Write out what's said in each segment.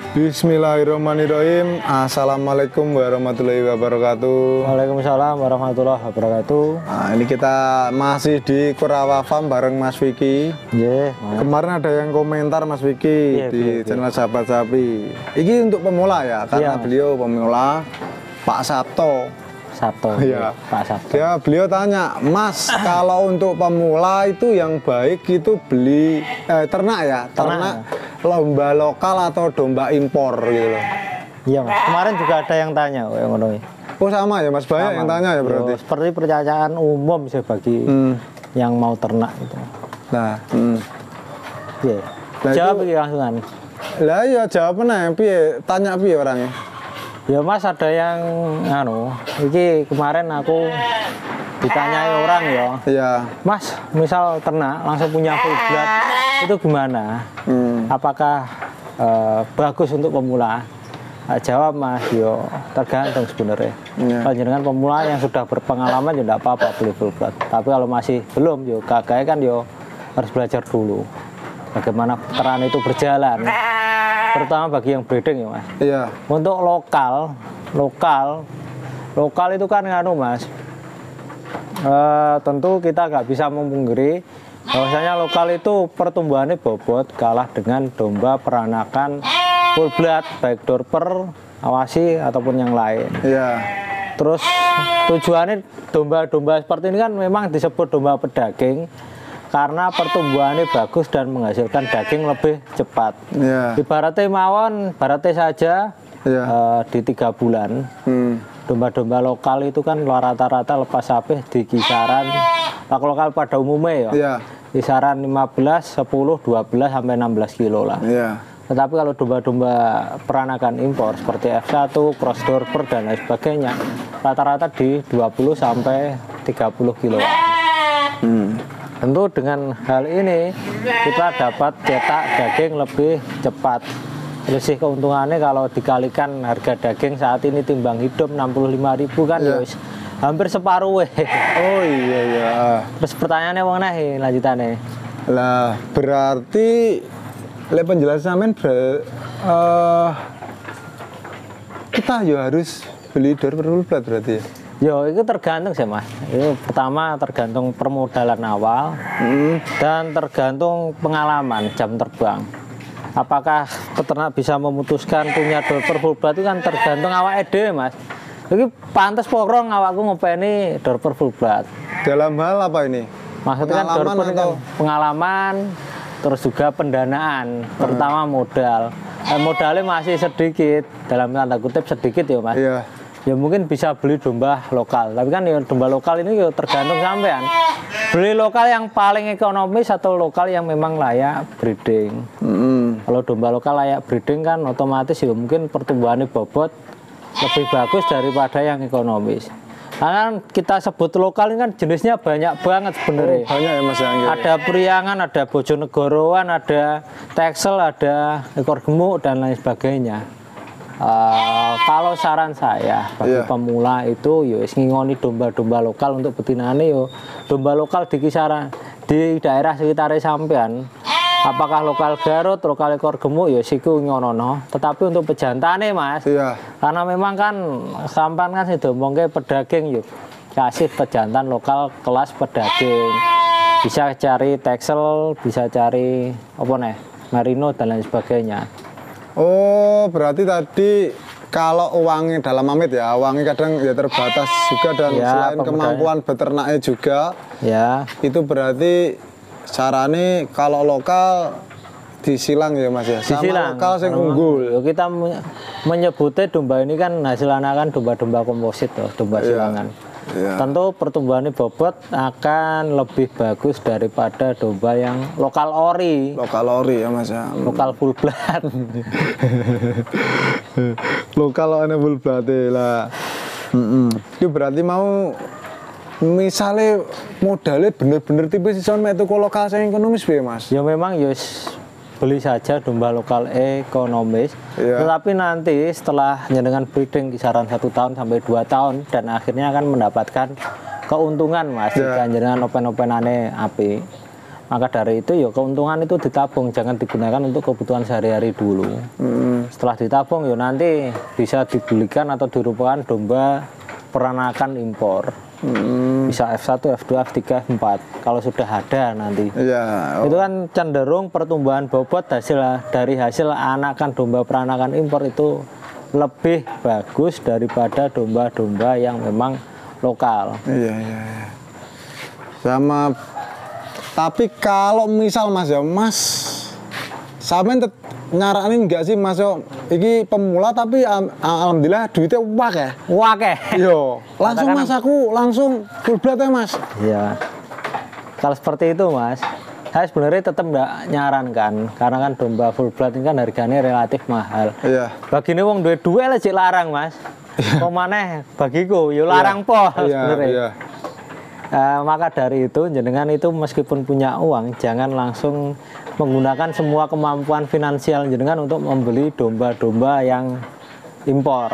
Bismillahirrahmanirrahim. Assalamualaikum warahmatullahi wabarakatuh. Waalaikumsalam warahmatullahi wabarakatuh. Nah, ini kita masih di Kurawa Farm bareng Mas Vicky. Yeah, Kemarin ada yang komentar Mas Vicky di channel Sahabat Sapi. Ini untuk pemula ya, karena beliau pemula, Pak Sabto. Ya, Pak Sabto. Beliau tanya, Mas, kalau untuk pemula itu yang baik itu beli ternak ya, ternak lomba lokal atau domba impor gitu loh. Iya Mas, kemarin juga ada yang tanya Oh sama ya Mas, banyak yang tanya ya berarti. Seperti percayaan umum sih bagi yang mau ternak gitu. Nah, jawab langsungan. Lah ya jawabannya piye, tanya piye orangnya. Ya Mas, ada yang ini kemarin aku ditanyai orang ya. Iya. Mas, misal ternak langsung punya full blood itu gimana? Apakah bagus untuk pemula? Jawab Mas, yo tergantung sebenarnya. Kalau dengan pemula yang sudah berpengalaman ya tidak apa-apa beli full blood. Tapi kalau masih belum, yo kakaknya kan yo harus belajar dulu bagaimana peternakan itu berjalan. Terutama bagi yang breeding ya Mas. Iya. Untuk lokal itu kan Mas. Tentu kita nggak bisa memungkiri bahwasanya lokal itu pertumbuhannya bobot kalah dengan domba peranakan full blood baik dorper, awasi ataupun yang lain. Iya. Terus tujuannya domba-domba seperti ini kan memang disebut domba pedaging karena pertumbuhannya bagus dan menghasilkan daging lebih cepat. Ibaratnya mawon, ibaratnya saja di 3 bulan. Domba-domba lokal itu kan rata-rata lepas sapi di kisaran lokal pada umumnya ya. Kisaran 15, 10, 12 sampai 16 kilo lah. Tetapi kalau domba-domba peranakan impor seperti F1, cross dorper dan lain sebagainya, rata-rata di 20 sampai 30 kilo. Tentu dengan hal ini kita dapat cetak daging lebih cepat. Selisih keuntungannya kalau dikalikan harga daging saat ini timbang hidup 65.000 kan hampir separuh. Oh iya. Terus pertanyaannya mengenai lanjutannya. Lah berarti penjelasan sampean kita ya harus beli dorper full blood berarti ya. Yo, itu tergantung sih Mas. Itu pertama tergantung permodalan awal dan tergantung pengalaman jam terbang. Apakah peternak bisa memutuskan punya dorper full blood itu kan tergantung awak ede Mas. Jadi pantas porong awakku ngopeni dorper full blood. Dalam hal apa ini? Maksudnya kan dorper atau pengalaman, terus juga pendanaan, terutama modal. Modalnya masih sedikit, dalam tanda kutip sedikit ya Mas. Iya. Ya mungkin bisa beli domba lokal, tapi kan ya domba lokal ini ya tergantung sampean. Beli lokal yang paling ekonomis atau lokal yang memang layak breeding. Kalau domba lokal layak breeding kan otomatis ya mungkin pertumbuhannya bobot lebih bagus daripada yang ekonomis. Karena kita sebut lokal ini kan jenisnya banyak banget sebenarnya. Banyak ya Mas. Ada Priangan, ada Bojonegoroan, ada Texel, ada ekor gemuk dan lain sebagainya. Kalau saran saya bagi pemula itu yo ngingoni domba-domba lokal untuk betinane yo domba lokal di kisaran di daerah sekitar sampean. Apakah lokal Garut, lokal ekor gemuk ya siku ngono. Tetapi untuk pejantane Mas, karena memang kan sampean kan sidomongke pedaging yuk. Kasih pejantan lokal kelas pedaging. Bisa cari Texel, bisa cari Merino dan lain sebagainya. Oh, berarti tadi kalau uangnya dalam amit ya, uangnya kadang ya terbatas juga dan selain kemampuan beternaknya juga, itu berarti caranya kalau lokal disilang ya Mas ya, sama lokal yang unggul. Kita menyebutnya domba ini kan hasil anakan domba-domba komposit loh, domba silangan. Tentu pertumbuhannya bobot akan lebih bagus daripada domba yang lokal ori. Lokal ori ya Mas ya. Lokal full blood. Lokal full blood lah. Itu berarti mau misalnya modalnya bener-bener tipis iso metu lokal sing ekonomis piye Mas? Ya memang beli saja domba lokal ekonomis, tetapi nanti setelah dengan breeding kisaran 1 tahun sampai 2 tahun dan akhirnya akan mendapatkan keuntungan Mas jika jenengan open-openane api. Maka dari itu ya keuntungan itu ditabung, jangan digunakan untuk kebutuhan sehari-hari dulu. Setelah ditabung ya nanti bisa dibelikan atau dirupakan domba peranakan impor. Bisa F1, F2, F3, F4 kalau sudah ada nanti. Itu kan cenderung pertumbuhan bobot dari hasil anakan domba peranakan impor itu lebih bagus daripada domba-domba yang memang lokal. Sama. Tapi kalau misal Mas ya, Mas sampean nyaranin enggak sih Mas yo, iki pemula tapi alhamdulillah duitnya wakeh. Yo, langsung Mas aku langsung full blood ya Mas. Iya. Kalau seperti itu Mas, saya sebenarnya tetap enggak nyarankan karena kan domba full blood ini kan harganya relatif mahal. Iya. Bagine wong duwe lah cek larang Mas. Kok maneh bagiku yo larang po sebenarnya. Maka dari itu jenengan itu meskipun punya uang jangan langsung menggunakan semua kemampuan finansial jenengan untuk membeli domba-domba yang impor.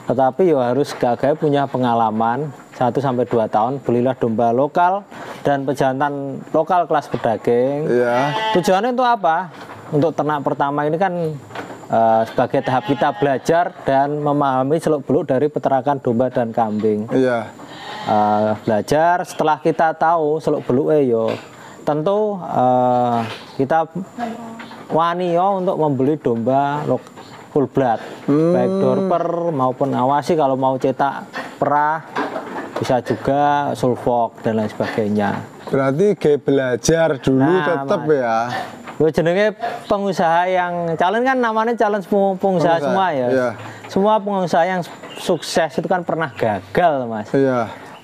Tetapi ya harus gagah punya pengalaman 1-2 tahun, belilah domba lokal dan pejantan lokal kelas pedaging. Tujuannya untuk apa? Untuk ternak pertama ini kan sebagai tahap kita belajar dan memahami seluk-beluk dari peternakan domba dan kambing. Belajar setelah kita tahu seluk-beluk yo tentu kita wani yo untuk membeli domba full blood baik dorper maupun awasi, kalau mau cetak perah bisa juga sulfok dan lain sebagainya. Berarti kayak belajar dulu tetap ya. Jenenge pengusaha yang calon kan namanya calon pengusaha semua ya. Semua pengusaha yang sukses itu kan pernah gagal Mas.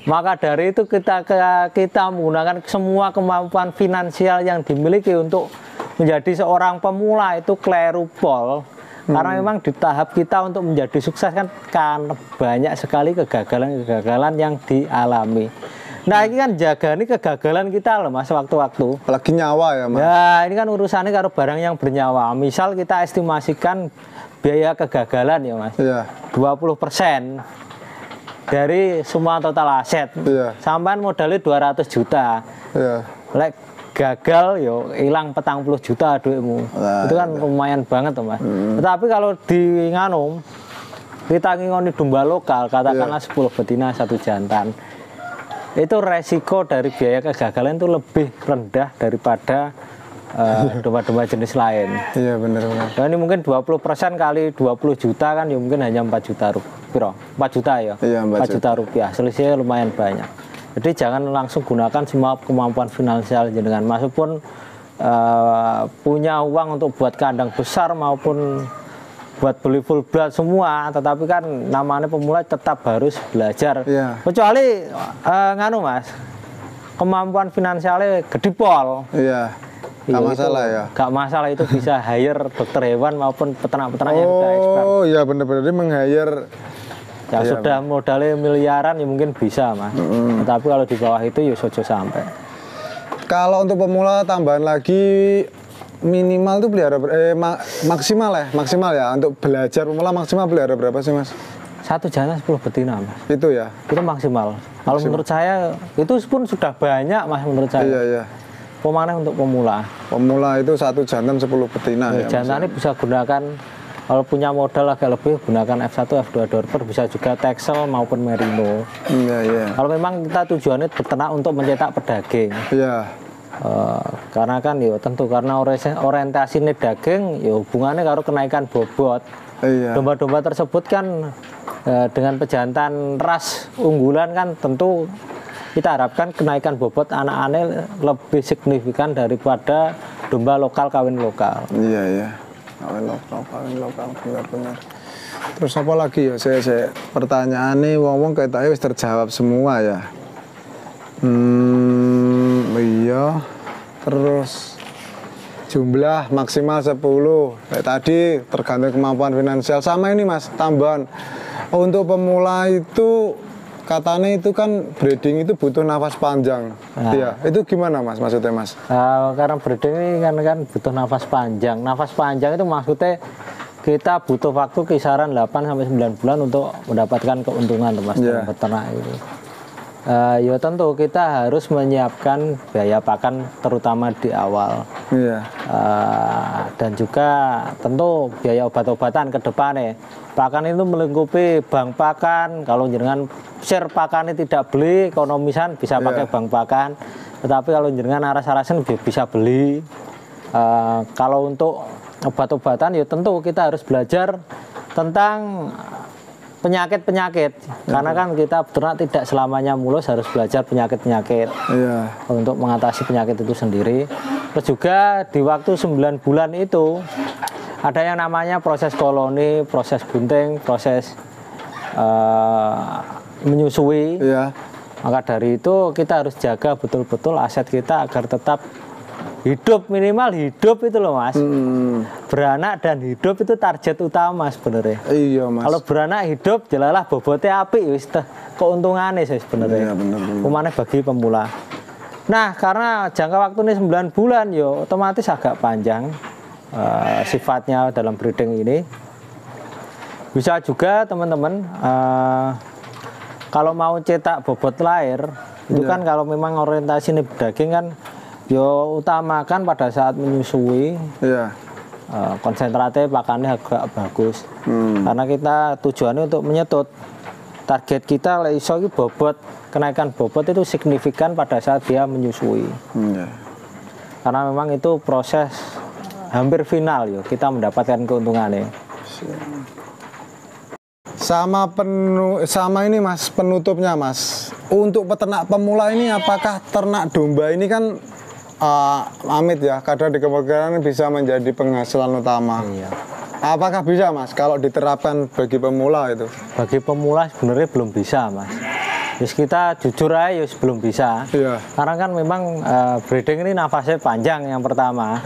Maka dari itu kita menggunakan semua kemampuan finansial yang dimiliki untuk menjadi seorang pemula itu kleru pol. Karena memang di tahap kita untuk menjadi sukses kan banyak sekali kegagalan-kegagalan yang dialami. Nah ini kan jaga nih kegagalan kita loh Mas waktu-waktu. Apalagi nyawa ya Mas. Ya ini kan urusannya karo barang yang bernyawa. Misal kita estimasikan biaya kegagalan ya Mas. 20% dari semua total aset. Sampai modalnya 200 juta. Lek gagal yo hilang 40 juta duitmu. Itu kan lumayan banget tuh Mas. Tetapi kalau di nganu kita ngingoni domba lokal katakanlah 10 betina 1 jantan. Itu resiko dari biaya kegagalan itu lebih rendah daripada domba-domba jenis lain. Benar. Nah, ini mungkin 20% kali 20 juta kan ya mungkin hanya 4 juta rupiah. 4 juta ya? 4 juta rupiah. Selisihnya lumayan banyak. Jadi jangan langsung gunakan semua kemampuan finansial jenengan. Meskipun punya uang untuk buat kandang besar maupun buat beli full blood semua, tetapi kan namanya pemula tetap harus belajar. Kecuali nganu Mas, kemampuan finansialnya gede pol. Gak masalah ya. Gak masalah, itu bisa hire dokter hewan maupun peternak-peternak yang sudah expert. Iya benar-benar meng-hire yang sudah modalnya miliaran ya mungkin bisa Mas. Tapi kalau di bawah itu ya sojo sampai. Kalau untuk pemula tambahan lagi minimal tuh pelihara maksimal ya untuk belajar pemula maksimal pelihara berapa sih Mas? 1 jantan 10 betina Mas. Itu ya? Itu maksimal. Kalau menurut saya itu pun sudah banyak Mas menurut saya. Pemanah untuk pemula. Pemula itu 1 jantan 10 betina ya. Jantan ini bisa gunakan, kalau punya modal agak lebih gunakan F1, F2 dorper, bisa juga Texel maupun Merino. Kalau memang kita tujuannya beternak untuk mencetak pedaging. Karena kan ya tentu karena orientasinya daging, ya hubungannya kalau kenaikan bobot. Domba-domba tersebut kan dengan pejantan ras unggulan kan tentu kita harapkan kenaikan bobot anak-anak lebih signifikan daripada domba lokal kawin lokal. Kawin lokal benar-benar. Terus apa lagi ya? Saya pertanyaan nih wong-wong kayaknya wis terjawab semua ya. Terus jumlah maksimal 10. Kayak tadi tergantung kemampuan finansial. Sama ini Mas, tambahan. Untuk pemula itu katanya itu kan breeding itu butuh nafas panjang. Itu gimana Mas maksudnya Mas? Karena breeding ini kan butuh nafas panjang. Nafas panjang itu maksudnya kita butuh waktu kisaran 8-9 bulan untuk mendapatkan keuntungan Mas dalam peternak itu. Ya tentu kita harus menyiapkan biaya pakan terutama di awal. Iya. Dan juga tentu biaya obat-obatan ke depannya. Pakan itu melingkupi bank pakan. Kalau jenengan share pakannya tidak beli, ekonomisan bisa pakai bank pakan. Tetapi kalau jenengan aras-arasan bisa beli. Kalau untuk obat-obatan ya tentu kita harus belajar tentang penyakit-penyakit, karena kan kita beternak tidak selamanya mulus, harus belajar penyakit-penyakit untuk mengatasi penyakit itu sendiri. Terus juga di waktu 9 bulan itu ada yang namanya proses koloni, proses bunting, proses menyusui. Maka dari itu kita harus jaga betul-betul aset kita agar tetap hidup, minimal hidup itu loh Mas. Beranak dan hidup itu target utama sebenarnya. Iya Mas. Kalau beranak hidup jelalah bobotnya apik wis keuntungannya sih sebenarnya. Umane bagi pemula. Nah, karena jangka waktu ini 9 bulan yo otomatis agak panjang sifatnya dalam breeding ini. Bisa juga teman-teman kalau mau cetak bobot lahir itu kan kalau memang orientasi ini daging kan yo utamakan pada saat menyusui, konsentratnya pakannya agak bagus, karena kita tujuannya untuk menyetut. Target kita iso bobot, kenaikan bobot itu signifikan pada saat dia menyusui, karena memang itu proses hampir final yo kita mendapatkan keuntungannya. Sama ini Mas, penutupnya Mas, untuk peternak pemula ini apakah ternak domba ini kan amit ya, kadang di kebakaran bisa menjadi penghasilan utama. Apakah bisa Mas kalau diterapkan bagi pemula itu? Bagi pemula sebenarnya belum bisa Mas. Terus kita jujur aja belum bisa. Karena kan memang breeding ini nafasnya panjang yang pertama.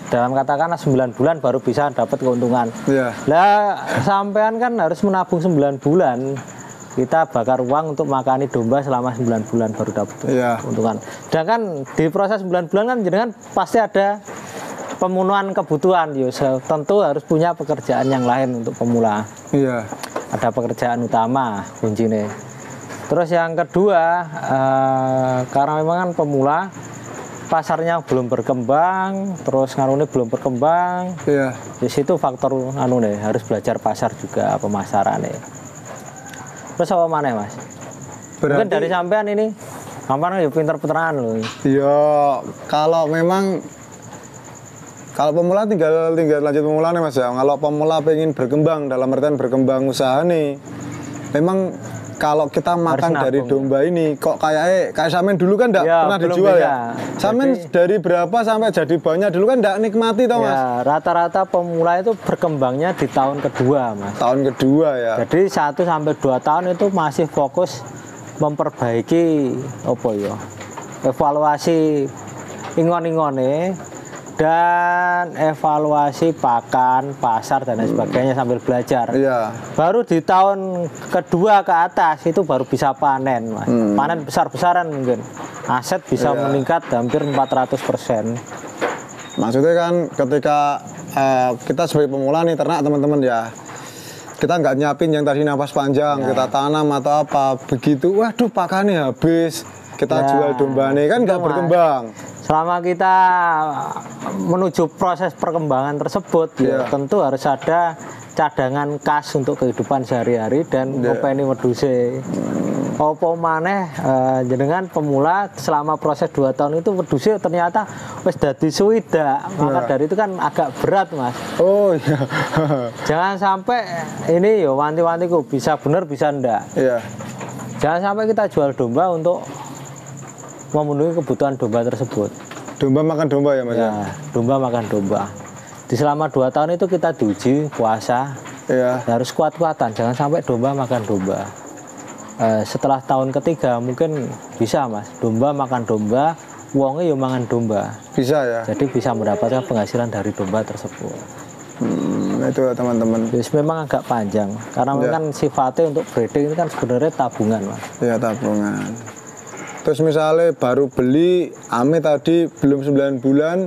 Dalam katakanlah 9 bulan baru bisa dapat keuntungan. Lah sampean kan harus menabung 9 bulan. Kita bakar uang untuk makani domba selama 9 bulan baru dapat keuntungan. Dan kan di proses 9 bulan kan jenengan pasti ada pemenuhan kebutuhan. Tentu harus punya pekerjaan yang lain untuk pemula. Ada pekerjaan utama kuncinya. Terus yang kedua, karena memang kan pemula pasarnya belum berkembang, terus ngarune belum berkembang. Di situ faktor harus belajar pasar juga, pemasarannya. Terus apa mana Mas? Mungkin dari sampean ini sampean ya pinter-pinteran loh. Kalau memang kalau pemula tinggal lanjut pemula nih Mas ya. Kalau pemula pengen berkembang, dalam artian berkembang usaha nih, memang kalau kita makan dari domba ini kok kayak samen dulu kan enggak pernah dijual ya. Samen dari berapa sampai jadi banyak dulu kan enggak nikmati toh Mas. Rata-rata pemula itu berkembangnya di tahun kedua Mas. Tahun kedua ya. Jadi 1 sampai 2 tahun itu masih fokus memperbaiki evaluasi ingon-ingone dan evaluasi pakan, pasar dan lain sebagainya sambil belajar. Baru di tahun kedua ke atas itu baru bisa panen Mas. Panen besar-besaran mungkin. Aset bisa meningkat hampir 400%. Maksudnya kan ketika kita sebagai pemula nih ternak teman-teman ya, kita nggak nyiapin yang tadi nafas panjang, kita tanam atau apa, begitu waduh pakannya habis, kita jual domba nih kan nggak berkembang. Selama kita menuju proses perkembangan tersebut, tentu harus ada cadangan kas untuk kehidupan sehari-hari dan ngopeni wedhuse. Apa maneh jenengan pemula selama proses 2 tahun itu wedhuse ternyata wis dadi suwida. Maka dari itu kan agak berat Mas. Jangan sampai ini wanti-wantiku bisa bener bisa ndak. Jangan sampai kita jual domba untuk memenuhi kebutuhan domba tersebut. Domba makan domba ya Mas? Domba makan domba. Di selama 2 tahun itu kita diuji puasa, harus kuat-kuatan, jangan sampai domba makan domba. Setelah tahun ketiga mungkin bisa Mas, domba makan domba, wongnya mangan domba. Bisa ya? Jadi bisa mendapatkan penghasilan dari domba tersebut. Itu teman-teman. Jadi memang agak panjang, karena memang sifatnya untuk breeding itu kan sebenarnya tabungan Mas. Tabungan. Terus misalnya baru beli amit tadi belum 9 bulan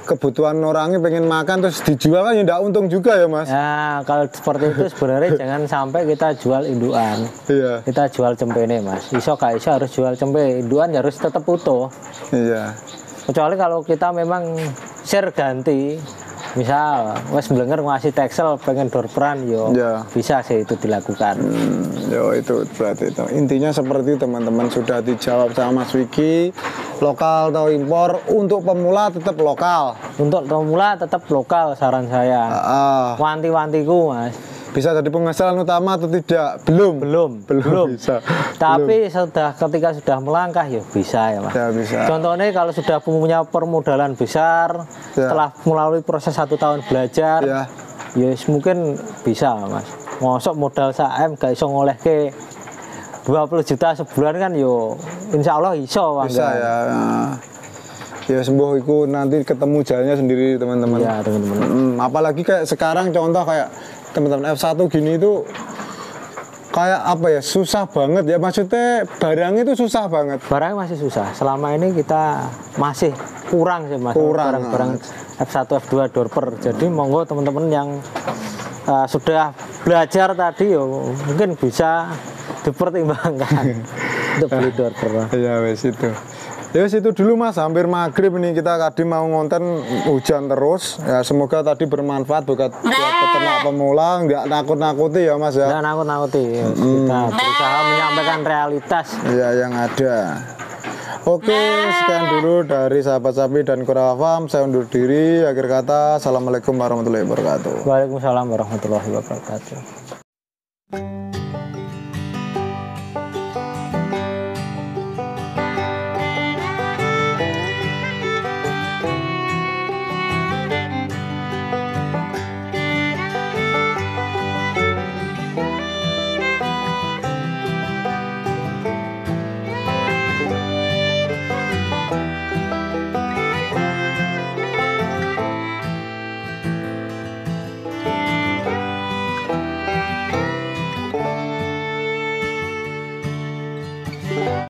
kebutuhan orangnya pengen makan terus dijual kan ya enggak untung juga ya Mas. Ya kalau seperti itu sebenarnya jangan sampai kita jual induan. Iya. Kita jual cempene Mas. Iso gak iso harus jual cempe, induan ya harus tetap utuh. Iya. Kecuali kalau kita memang share ganti, misal wes blenger ngasih teksel pengen dorperan yo ya. Bisa sih itu dilakukan. Yo itu berarti itu intinya seperti teman-teman sudah dijawab sama Mas Wiki. Lokal atau impor, untuk pemula tetap lokal. Untuk pemula tetap lokal saran saya. Wanti-wantiku Mas. Bisa jadi penghasilan utama atau tidak? Belum bisa. Tapi ketika sudah melangkah ya bisa ya Mas. Ya, bisa. Contohnya kalau sudah punya permodalan besar, setelah melalui proses 1 tahun belajar, ya mungkin bisa Mas. Mosok modal sak-M gak iso ngoleh ke 20 juta sebulan kan yo insya Allah iso bisa ya. Ya sembuh itu nanti ketemu jalannya sendiri teman-teman. Ya teman-teman. Apalagi kayak sekarang contoh kayak teman-teman F1 gini itu kayak apa ya, susah banget ya, maksudnya barang itu susah banget. Barang masih susah. Selama ini kita masih kurang sih Mas. Barang-barang F1 F2 dorper. Jadi monggo teman-teman yang sudah belajar tadi yo mungkin bisa dipertimbangkan untuk beli dorper. Ya wes itu. Ya wes itu dulu Mas, hampir maghrib ini kita tadi mau ngonten hujan terus. Ya semoga tadi bermanfaat buat peternak pemula, nggak nakut-nakuti ya Mas ya. Nggak nakut-nakuti. Kita berusaha menyampaikan realitas. Iya yang ada. Oke, sekian dulu dari sahabat sapi dan Kura Farm. Saya undur diri. Akhir kata, assalamualaikum warahmatullahi wabarakatuh. Waalaikumsalam warahmatullahi wabarakatuh.